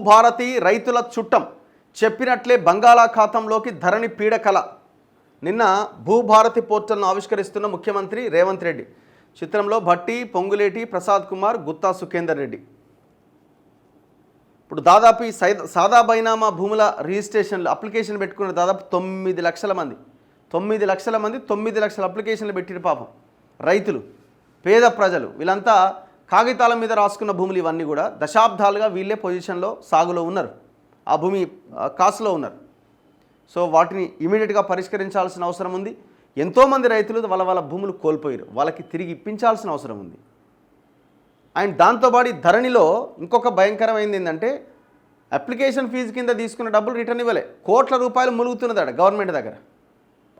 భూభారతి రైతుల చుట్టం చెప్పినట్లే బంగాళాఖాతంలోకి ధరణి పీడకల. నిన్న భూభారతి పోర్టల్ను ఆవిష్కరిస్తున్న ముఖ్యమంత్రి రేవంత్ రెడ్డి. చిత్రంలో భట్టి, పొంగులేటి, ప్రసాద్ కుమార్, గుత్తా సుఖేందర్ రెడ్డి. ఇప్పుడు దాదాపు ఈ సాదా బైనామా భూముల రిజిస్ట్రేషన్లు అప్లికేషన్ పెట్టుకున్న దాదాపు 9 లక్షల మంది 9 లక్షల అప్లికేషన్లు పెట్టిన పాపం రైతులు, పేద ప్రజలు. వీళ్ళంతా కాగితాల మీద రాసుకున్న భూములు ఇవన్నీ కూడా దశాబ్దాలుగా వీళ్ళే పొజిషన్లో సాగులో ఉన్నారు, ఆ భూమి కాసులో ఉన్నారు. సో వాటిని ఇమీడియట్గా పరిష్కరించాల్సిన అవసరం ఉంది. ఎంతోమంది రైతులు వాళ్ళ భూములు కోల్పోయారు, వాళ్ళకి తిరిగి ఇప్పించాల్సిన అవసరం ఉంది. అండ్ దాంతోపాటు ధరణిలో ఇంకొక భయంకరమైంది ఏంటంటే అప్లికేషన్ ఫీజు కింద తీసుకున్న డబ్బులు రిటర్న్ ఇవ్వలే. కోట్ల రూపాయలు ములుగుతున్నదట గవర్నమెంట్ దగ్గర.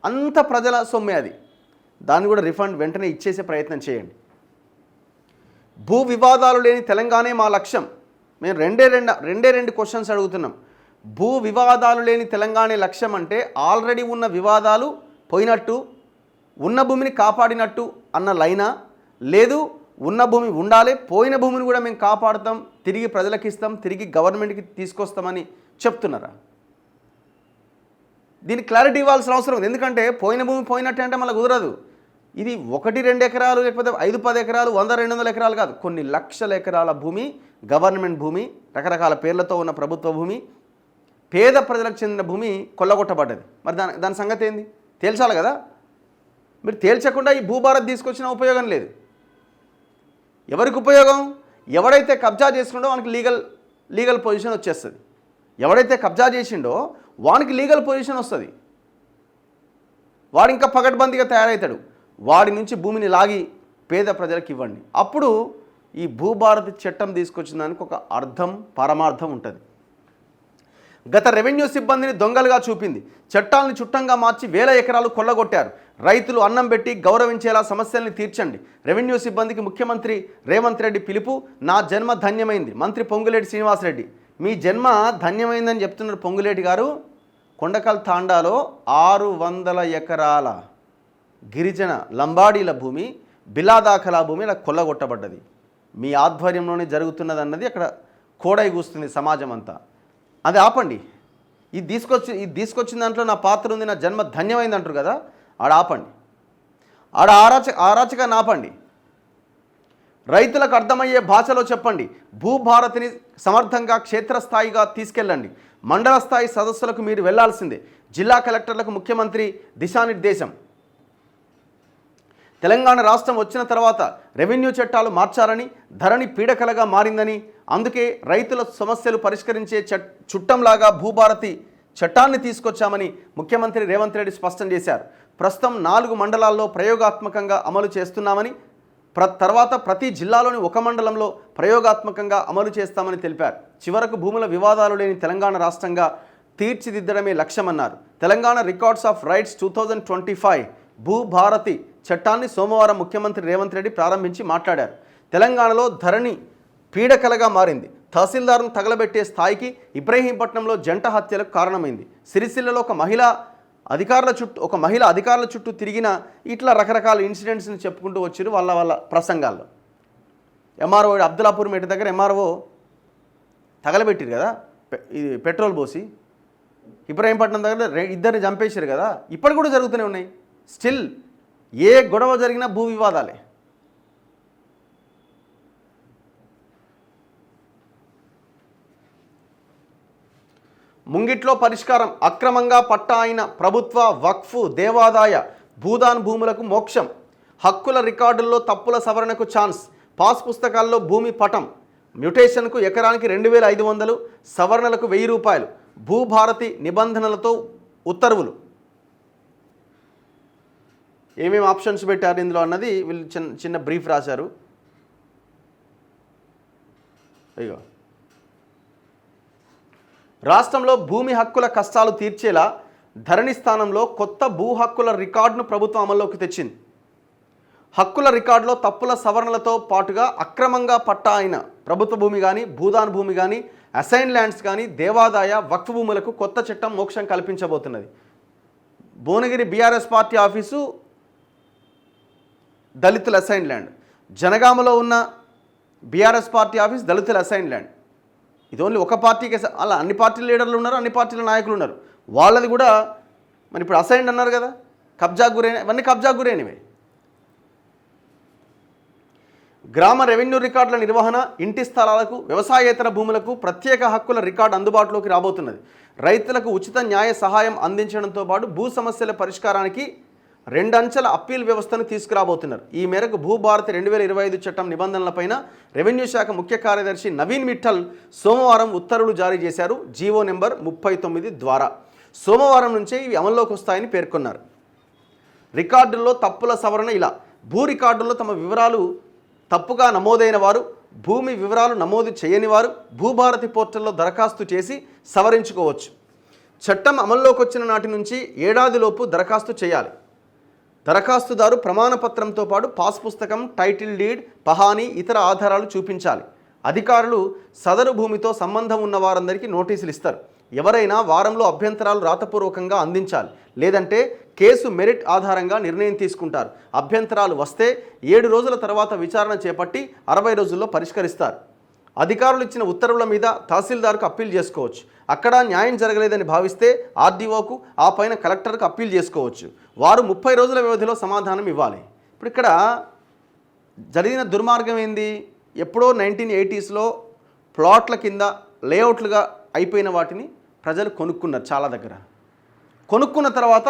అంత ప్రజల సొమ్మే అది. దాన్ని కూడా రిఫండ్ వెంటనే ఇచ్చేసే ప్రయత్నం చేయండి. భూ వివాదాలు లేని తెలంగాణే మా లక్ష్యం. మేము రెండే క్వశ్చన్స్ అడుగుతున్నాం. భూ వివాదాలు లేని తెలంగాణ లక్ష్యం అంటే ఆల్రెడీ ఉన్న వివాదాలు పోయినట్టు, ఉన్న భూమిని కాపాడినట్టు అన్న లైనా, లేదు ఉన్న భూమి ఉండాలి, పోయిన భూమిని కూడా మేము కాపాడుతాం, తిరిగి ప్రజలకు ఇస్తాం, తిరిగి గవర్నమెంట్కి తీసుకొస్తామని చెప్తున్నారా? దీనికి క్లారిటీ ఇవ్వాల్సిన అవసరం ఉంది. ఎందుకంటే పోయిన భూమి పోయినట్టే అంటే మళ్ళీ కుదరదు. ఇది 1-2 ఎకరాలు, లేకపోతే 5-10 ఎకరాలు, 100-200 ఎకరాలు కాదు, కొన్ని లక్షల ఎకరాల భూమి, గవర్నమెంట్ భూమి, రకరకాల పేర్లతో ఉన్న ప్రభుత్వ భూమి, పేద ప్రజలకు చెందిన భూమి కొల్లగొట్టబడ్డది. మరి దాని సంగతి ఏంది తేల్చాలి కదా. మీరు తేల్చకుండా ఈ భూభారత్ తీసుకొచ్చిన ఉపయోగం లేదు. ఎవరికి ఉపయోగం? ఎవడైతే కబ్జా చేసుకుండో వానికి లీగల్ పొజిషన్ వచ్చేస్తుంది. ఎవడైతే కబ్జా చేసిండో వానికి లీగల్ పొజిషన్ వస్తుంది. వాడు ఇంకా పగడ్బందీగా తయారవుతాడు. వాడి నుంచి భూమిని లాగి పేద ప్రజలకు ఇవ్వండి. అప్పుడు ఈ భూభారతి చట్టం తీసుకొచ్చిన దానికి ఒక అర్థం, పరమార్థం ఉంటుంది. గత రెవెన్యూ సిబ్బందిని దొంగలుగా చూపింది. చట్టాలను చుట్టంగా మార్చి వేల ఎకరాలు కొల్లగొట్టారు. రైతులు అన్నం పెట్టి గౌరవించేలా సమస్యల్ని తీర్చండి. రెవెన్యూ సిబ్బందికి ముఖ్యమంత్రి రేవంత్ రెడ్డి పిలుపు. నా జన్మ ధన్యమైంది. మంత్రి పొంగులేటి శ్రీనివాసరెడ్డి. మీ జన్మ ధన్యమైందని చెప్తున్నారు పొంగులేటి గారు. కొండకల్ తాండాలో 600 ఎకరాల గిరిజన లంబాడీల భూమి, బిలాదాఖలా భూమి ఇలా కొల్లగొట్టబడ్డది. మీ ఆధ్వర్యంలోనే జరుగుతున్నదన్నది అక్కడ కోడై కూస్తుంది సమాజం అంతా. అది ఆపండి. ఇది తీసుకొచ్చిన దాంట్లో నా పాత్ర ఉంది, నా జన్మ ధన్యమైంది అంటారు కదా, ఆడ ఆపండి. ఆడ ఆరాచకాన్ని ఆపండి. రైతులకు అర్థమయ్యే భాషలో చెప్పండి. భూభారతిని సమర్థంగా క్షేత్రస్థాయిగా తీసుకెళ్ళండి. మండల స్థాయి సదస్సులకు మీరు వెళ్లాల్సిందే. జిల్లా కలెక్టర్లకు ముఖ్యమంత్రి దిశానిర్దేశం. తెలంగాణ రాష్ట్రం వచ్చిన తర్వాత రెవెన్యూ చట్టాలు మార్చారని, ధరణి పీడకలగా మారిందని, అందుకే రైతుల సమస్యలు పరిష్కరించే చుట్టంలాగా భూభారతి చట్టాన్ని తీసుకొచ్చామని ముఖ్యమంత్రి రేవంత్ రెడ్డి స్పష్టం చేశారు. ప్రస్తుతం 4 మండలాల్లో ప్రయోగాత్మకంగా అమలు చేస్తున్నామని, తర్వాత ప్రతి జిల్లాలోని ఒక మండలంలో ప్రయోగాత్మకంగా అమలు చేస్తామని తెలిపారు. చివరకు భూముల వివాదాలు లేని తెలంగాణ రాష్ట్రంగా తీర్చిదిద్దడమే లక్ష్యమన్నారు. Telangana records of rights 2025 Bhubharati చట్టాన్ని సోమవారం ముఖ్యమంత్రి రేవంత్ రెడ్డి ప్రారంభించి మాట్లాడారు. తెలంగాణలో ధరణి పీడకలగా మారింది. తహసీల్దార్ను తగలబెట్టే స్థాయికి ఇబ్రహీంపట్నంలో జంట హత్యలకు కారణమైంది. సిరిసిల్లలో ఒక మహిళ అధికారుల చుట్టూ తిరిగిన ఇట్లా రకరకాల ఇన్సిడెంట్స్ని చెప్పుకుంటూ వచ్చారు వాళ్ళ ప్రసంగాల్లో. ఎంఆర్ఓ అబ్దుల్లాపూర్ మెట్టు దగ్గర ఎంఆర్ఓ తగలబెట్టారు కదా ఇది పెట్రోల్ పోసి. ఇబ్రహీంపట్నం దగ్గర 2 చంపేశారు కదా. ఇప్పటి కూడా జరుగుతూనే ఉన్నాయి. స్టిల్ ఏ గొడవ జరిగినా భూ వివాదాలే. ముంగిట్లో పరిష్కారం. అక్రమంగా పట్టా అయిన ప్రభుత్వ, వక్ఫ్, దేవాదాయ, భూదాన్ భూములకు మోక్షం. హక్కుల రికార్డుల్లో తప్పుల సవరణకు ఛాన్స్. పాస్ పుస్తకాల్లో భూమి పటం. మ్యుటేషన్కు ఎకరానికి 2500, సవరణలకు 1000 రూపాయలు. భూభారతి నిబంధనలతో ఉత్తర్వులు. ఏమేమి ఆప్షన్స్ పెట్టారు ఇందులో అన్నది వీళ్ళు చిన్న బ్రీఫ్ రాశారు. అయ్యో, రాష్ట్రంలో భూమి హక్కుల కష్టాలు తీర్చేలా ధరణి స్థానంలో కొత్త భూ హక్కుల రికార్డును ప్రభుత్వం అమల్లోకి తెచ్చింది. హక్కుల రికార్డులో తప్పుల సవరణలతో పాటుగా అక్రమంగా పట్టా అయిన ప్రభుత్వ భూమి కానీ, భూదాన్ భూమి కానీ, అసైన్ ల్యాండ్స్ కానీ, దేవాదాయ, వక్ఫ్ భూములకు కొత్త చట్టం మోక్షం కల్పించబోతున్నది. భువనగిరి బీఆర్ఎస్ పార్టీ ఆఫీసు దళితుల అసైన్ ల్యాండ్. జనగామలో ఉన్న బీఆర్ఎస్ పార్టీ ఆఫీస్ దళితుల అసైన్ ల్యాండ్. ఇది ఓన్లీ ఒక పార్టీకే అలా అన్ని పార్టీల లీడర్లు ఉన్నారు, అన్ని పార్టీల నాయకులు ఉన్నారు. వాళ్ళది కూడా మరి ఇప్పుడు అసైన్డ్ అన్నారు కదా, కబ్జా గురైన, ఇవన్నీ కబ్జా గురైనవే. గ్రామ రెవెన్యూ రికార్డుల నిర్వహణ, ఇంటి స్థలాలకు, వ్యవసాయేతర భూములకు ప్రత్యేక హక్కుల రికార్డు అందుబాటులోకి రాబోతున్నది. రైతులకు ఉచిత న్యాయ సహాయం అందించడంతో పాటు భూ సమస్యల పరిష్కారానికి 2 అంచెల అప్పీల్ వ్యవస్థను తీసుకురాబోతున్నారు. ఈ మేరకు భూభారతి 2025 చట్టం నిబంధనలపైన రెవెన్యూ శాఖ ముఖ్య కార్యదర్శి నవీన్ మిట్టల్ సోమవారం ఉత్తర్వులు జారీ చేశారు. జీవో నెంబర్ 39 ద్వారా సోమవారం నుంచే ఇవి అమల్లోకి వస్తాయని పేర్కొన్నారు. రికార్డుల్లో తప్పుల సవరణ ఇలా: భూ రికార్డుల్లో తమ వివరాలు తప్పుగా నమోదైన వారు, భూమి వివరాలు నమోదు చేయని వారు భూభారతి పోర్టల్లో దరఖాస్తు చేసి సవరించుకోవచ్చు. చట్టం అమల్లోకి వచ్చిన నాటి నుంచి ఏడాదిలోపు దరఖాస్తు చేయాలి. దరఖాస్తుదారు ప్రమాణపత్రంతో పాటు పాస్ పుస్తకం, టైటిల్ డీడ్, పహానీ, ఇతర ఆధారాలు చూపించాలి. అధికారులు సదరు భూమితో సంబంధం ఉన్న వారందరికీ నోటీసులు ఇస్తారు. ఎవరైనా వారంలో అభ్యంతరాలు రాతపూర్వకంగా అందించాలి, లేదంటే కేసు మెరిట్ ఆధారంగా నిర్ణయం తీసుకుంటారు. అభ్యంతరాలు వస్తే 7 రోజుల తర్వాత విచారణ చేపట్టి 60 రోజుల్లో పరిష్కరిస్తారు. అధికారులు ఇచ్చిన ఉత్తర్వుల మీద తహసీల్దార్కు అప్పీల్ చేసుకోవచ్చు. అక్కడ న్యాయం జరగలేదని భావిస్తే ఆర్డీఓకు, ఆ పైన కలెక్టర్కు అప్పీల్ చేసుకోవచ్చు. వారు 30 రోజుల వ్యవధిలో సమాధానం ఇవ్వాలి. ఇప్పుడు ఇక్కడ జరిగిన దుర్మార్గం ఏంది? ఎప్పుడో 1980స్లో ప్లాట్ల కింద లేఅవుట్లుగా అయిపోయిన వాటిని ప్రజలు కొనుక్కున్నారు. చాలా దగ్గర కొనుక్కున్న తర్వాత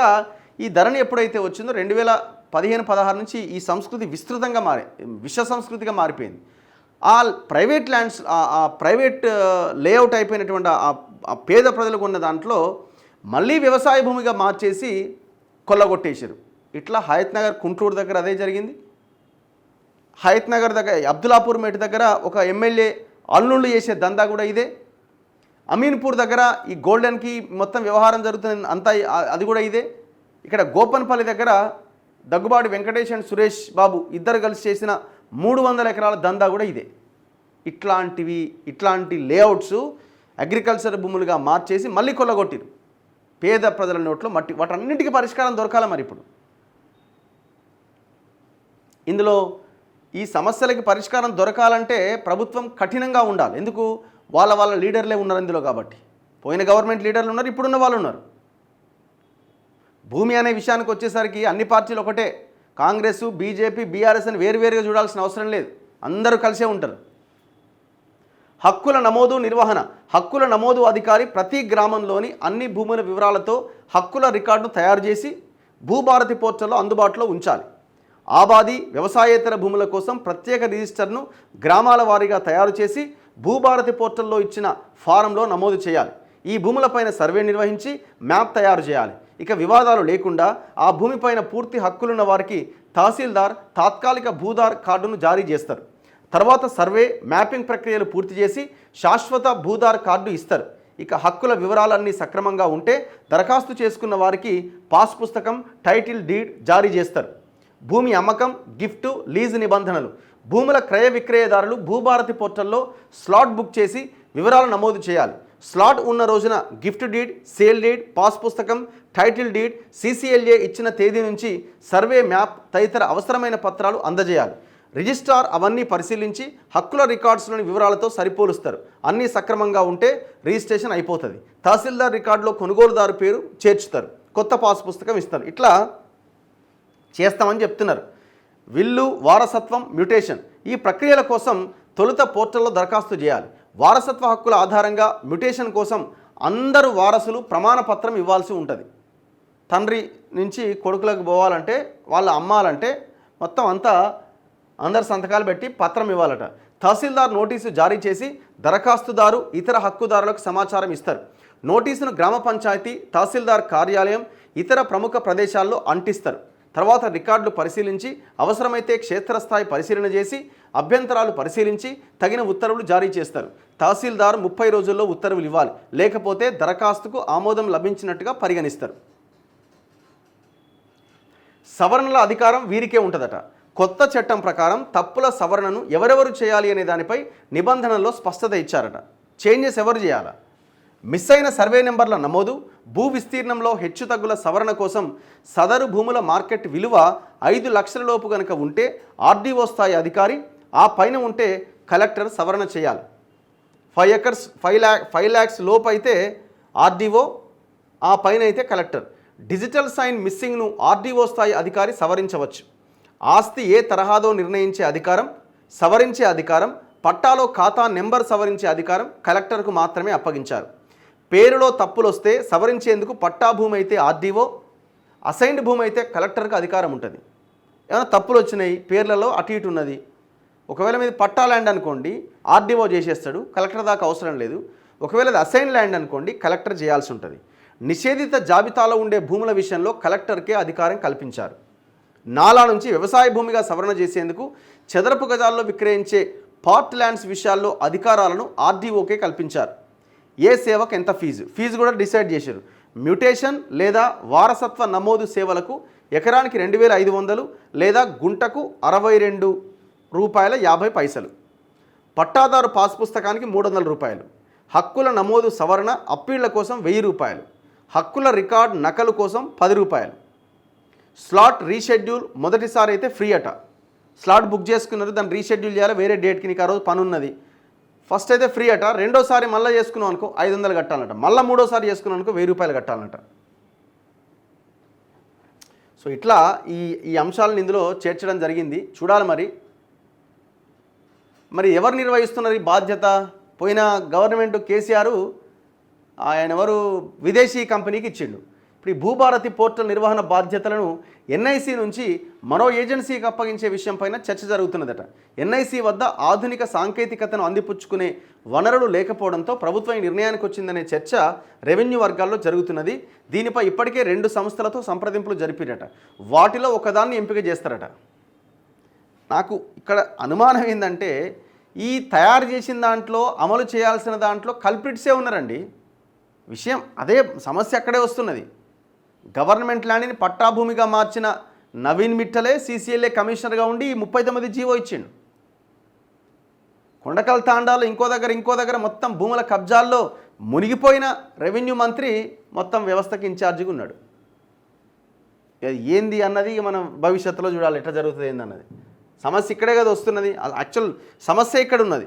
ఈ ధరణి ఎప్పుడైతే వచ్చిందో 2015-16 నుంచి ఈ సంస్కృతి విస్తృతంగా విష సంస్కృతిగా మారిపోయింది. ఆ ప్రైవేట్ ల్యాండ్స్, ఆ ప్రైవేట్ లేఅవుట్ అయిపోయినటువంటి ఆ పేద ప్రజలకు ఉన్న దాంట్లో మళ్ళీ వ్యవసాయ భూమిగా మార్చేసి కొల్లగొట్టేశారు. ఇట్లా హయత్ నగర్ కుంట్లూరు దగ్గర అదే జరిగింది. హయత్ నగర్ దగ్గర అబ్దులాపూర్ మేట దగ్గర ఒక ఎమ్మెల్యే అల్లుళ్ళు చేసే దందా కూడా ఇదే. అమీన్పూర్ దగ్గర ఈ గోల్డెన్కి మొత్తం వ్యవహారం జరుగుతుంది అంతా, అది కూడా ఇదే. ఇక్కడ గోపన్పల్లి దగ్గర దగ్గుబాటి వెంకటేష్ అండ్ సురేష్ బాబు ఇద్దరు కలిసి చేసిన 300 ఎకరాల దందా కూడా ఇదే. ఇట్లాంటి లేఅవుట్స్ అగ్రికల్చర్ భూములుగా మార్చేసి మళ్ళీ కొల్లగొట్టిరు. పేద ప్రజల నోట్లో మట్టి. వాటన్నింటికీ పరిష్కారం దొరకాలి. మరి ఇప్పుడు ఇందులో ఈ సమస్యలకి పరిష్కారం దొరకాలంటే ప్రభుత్వం కఠినంగా ఉండాలి. ఎందుకు? వాళ్ళ లీడర్లే ఉన్నారు ఇందులో కాబట్టి. పోయిన గవర్నమెంట్ లీడర్లు ఉన్నారు, ఇప్పుడున్న వాళ్ళు ఉన్నారు. భూమి అనే విషయానికి వచ్చేసరికి అన్ని పార్టీలు ఒకటే. కాంగ్రెస్, బీజేపీ, బీఆర్ఎస్ అని వేరువేరుగా చూడాల్సిన అవసరం లేదు. అందరూ కలిసే ఉంటారు. హక్కుల నమోదు నిర్వహణ. హక్కుల నమోదు అధికారి ప్రతి గ్రామంలోని అన్ని భూముల వివరాలతో హక్కుల రికార్డును తయారు చేసి భూభారతి పోర్టల్లో అందుబాటులో ఉంచాలి. ఆబాది, వ్యవసాయేతర భూముల కోసం ప్రత్యేక రిజిస్టర్ను గ్రామాల వారీగా తయారు చేసి భూభారతి పోర్టల్లో ఇచ్చిన ఫారంలో నమోదు చేయాలి. ఈ భూములపైన సర్వే నిర్వహించి మ్యాప్ తయారు చేయాలి. ఇక వివాదాలు లేకుండా ఆ భూమిపైన పూర్తి హక్కులున్న వారికి తహసీల్దార్ తాత్కాలిక భూదార్ కార్డును జారీ చేస్తారు. తర్వాత సర్వే, మ్యాపింగ్ ప్రక్రియలు పూర్తి చేసి శాశ్వత భూదార్ కార్డు ఇస్తారు. ఇక హక్కుల వివరాలన్నీ సక్రమంగా ఉంటే దరఖాస్తు చేసుకున్న వారికి పాస్ పుస్తకం, టైటిల్ డీడ్ జారీ చేస్తారు. భూమి అమ్మకం, గిఫ్ట్, లీజు నిబంధనలు. భూముల క్రయ విక్రయదారులు భూభారతి పోర్టల్లో స్లాట్ బుక్ చేసి వివరాలు నమోదు చేయాలి. స్లాట్ ఉన్న రోజున gift deed, sale deed, pass పుస్తకం, టైటిల్ డీడ్, CCLA ఇచ్చిన తేదీ నుంచి సర్వే, మ్యాప్ తదితర అవసరమైన పత్రాలు అందజేయాలి. రిజిస్ట్రార్ అవన్నీ పరిశీలించి హక్కుల రికార్డ్స్లోని వివరాలతో సరిపోలుస్తారు. అన్నీ సక్రమంగా ఉంటే రిజిస్ట్రేషన్ అయిపోతుంది. తహసీల్దార్ రికార్డులో కొనుగోలుదారు పేరు చేర్చుతారు. కొత్త పాస్ పుస్తకం ఇస్తారు. ఇట్లా చేస్తామని చెప్తున్నారు. విల్లు, వారసత్వం, మ్యూటేషన్ ఈ ప్రక్రియల కోసం తొలుత పోర్టల్లో దరఖాస్తు చేయాలి. వారసత్వ హక్కుల ఆధారంగా మ్యూటేషన్ కోసం అందరూ వారసులు ప్రమాణపత్రం ఇవ్వాల్సి ఉంటుంది. తండ్రి నుంచి కొడుకులకు పోవాలంటే, వాళ్ళు అమ్మాలంటే మొత్తం అంతా అందరు సంతకాలు పెట్టి పత్రం ఇవ్వాలట. తహసీల్దార్ నోటీసు జారీ చేసి దరఖాస్తుదారు, ఇతర హక్కుదారులకు సమాచారం ఇస్తారు. నోటీసును గ్రామ పంచాయతీ, తహసీల్దార్ కార్యాలయం, ఇతర ప్రముఖ ప్రదేశాల్లో అంటిస్తారు. తర్వాత రికార్డులు పరిశీలించి అవసరమైతే క్షేత్రస్థాయి పరిశీలన చేసి అభ్యంతరాలు పరిశీలించి తగిన ఉత్తర్వులు జారీ చేస్తారు. తహసీల్దార్ 30 రోజుల్లో ఉత్తర్వులు ఇవ్వాలి. లేకపోతే దరఖాస్తుకు ఆమోదం లభించినట్టుగా పరిగణిస్తారు. సవరణల అధికారం వీరికే ఉంటుందట. కొత్త చట్టం ప్రకారం తప్పుల సవరణను ఎవరెవరు చేయాలి అనే దానిపై నిబంధనల్లో స్పష్టత ఇచ్చారట. చేంజెస్ ఎవరు చేయాలా? మిస్ అయిన సర్వే నెంబర్ల నమోదు, భూ విస్తీర్ణంలో హెచ్చుతగ్గుల సవరణ కోసం సదరు భూముల మార్కెట్ విలువ 5 లక్షల లోపు కనుక ఉంటే ఆర్డీఓ స్థాయి అధికారి, ఆ పైన ఉంటే కలెక్టర్ సవరణ చేయాలి. 5 ఎకర్స్ 5 lakhs లోపు అయితే ఆర్డీఓ, ఆ పైన అయితే కలెక్టర్. డిజిటల్ సైన్ మిస్సింగ్ను ఆర్డీఓ స్థాయి అధికారి సవరించవచ్చు. ఆస్తి ఏ తరహాదో నిర్ణయించే అధికారం, సవరించే అధికారం, పట్టాలో ఖాతా నెంబర్ సవరించే అధికారం కలెక్టర్కు మాత్రమే అప్పగించారు. పేరులో తప్పులు వస్తే సవరించేందుకు పట్టా భూమి అయితే ఆర్డీఓ, అసైన్డ్ భూమి అయితే కలెక్టర్కు అధికారం ఉంటుంది. ఏమైనా తప్పులు వచ్చినాయి, పేర్లలో అటు ఇటు ఉన్నది, ఒకవేళ మీది పట్టా ల్యాండ్ అనుకోండి ఆర్డీఓ చేసేస్తాడు, కలెక్టర్ దాకా అవసరం లేదు. ఒకవేళ అది అసైన్ ల్యాండ్ అనుకోండి కలెక్టర్ చేయాల్సి ఉంటుంది. నిషేధిత జాబితాలో ఉండే భూముల విషయంలో కలెక్టర్కే అధికారం కల్పించారు. నాలా నుంచి వ్యవసాయ భూమిగా సవరణ చేసేందుకు చదరపు గజాల్లో విక్రయించే పార్ట్ ల్యాండ్స్ విషయాల్లో అధికారాలను ఆర్డీఓకే కల్పించారు. ఏ సేవకు ఎంత ఫీజు కూడా డిసైడ్ చేశారు. మ్యూటేషన్ లేదా వారసత్వ నమోదు సేవలకు ఎకరానికి 2,500 లేదా గుంటకు ₹62.50. పట్టాదారు పాస్ పుస్తకానికి ₹300. హక్కుల నమోదు సవరణ అప్పీళ్ల కోసం ₹1000. హక్కుల రికార్డ్ నకలు కోసం ₹10. స్లాట్ రీషెడ్యూల్ మొదటిసారి అయితే ఫ్రీ అట. స్లాట్ బుక్ చేసుకున్నారు, దాన్ని రీషెడ్యూల్ చేయాలి, వేరే డేట్కి నీకు ఆ రోజు పని ఉన్నది. ఫస్ట్ అయితే ఫ్రీ అట, రెండోసారి మళ్ళీ చేసుకున్నాం అనుకో 500 కట్టాలన్నట, మళ్ళీ మూడోసారి చేసుకున్నాం అనుకో ₹1000 కట్టాలన్నట. సో ఇట్లా ఈ అంశాలను ఇందులో చేర్చడం జరిగింది. చూడాలి మరి ఎవరు నిర్వహిస్తున్నారు ఈ బాధ్యత? పోయిన గవర్నమెంట్ కేసీఆర్ ఆయన ఎవరు విదేశీ కంపెనీకి ఇచ్చిండు. ఇప్పుడు ఈ భూభారతి పోర్టల్ నిర్వహణ బాధ్యతలను ఎన్ఐసి నుంచి మరో ఏజెన్సీకి అప్పగించే విషయం పైన చర్చ జరుగుతున్నదట. ఎన్ఐసి వద్ద ఆధునిక సాంకేతికతను అందిపుచ్చుకునే వనరులు లేకపోవడంతో ప్రభుత్వం ఈ నిర్ణయానికి వచ్చిందనే చర్చ రెవెన్యూ వర్గాల్లో జరుగుతున్నది. దీనిపై ఇప్పటికే 2 సంస్థలతో సంప్రదింపులు జరిపిరట. వాటిలో ఒకదాన్ని ఎంపిక చేస్తారట. నాకు ఇక్కడ అనుమానం ఏంటంటే ఈ తయారు చేసిన దాంట్లో, అమలు చేయాల్సిన దాంట్లో కల్ప్రిట్సే ఉన్నారండి. విషయం అదే, సమస్య అక్కడే వస్తున్నది. గవర్నమెంట్ ల్యాండ్ని పట్టాభూమిగా మార్చిన నవీన్ మిట్టలే CCLA కమిషనర్గా ఉండి 39 జీవో ఇచ్చిండు. కొండకల్ తాండాలో ఇంకో దగ్గర మొత్తం భూముల కబ్జాల్లో మునిగిపోయిన రెవెన్యూ మంత్రి మొత్తం వ్యవస్థకి ఇన్ఛార్జిగా ఉన్నాడు. ఏంది అన్నది మనం భవిష్యత్తులో చూడాలి, ఎట్లా జరుగుతుంది ఏందన్నది. సమస్య ఇక్కడే కదా వస్తున్నది. యాక్చువల్ సమస్య ఇక్కడ ఉన్నది.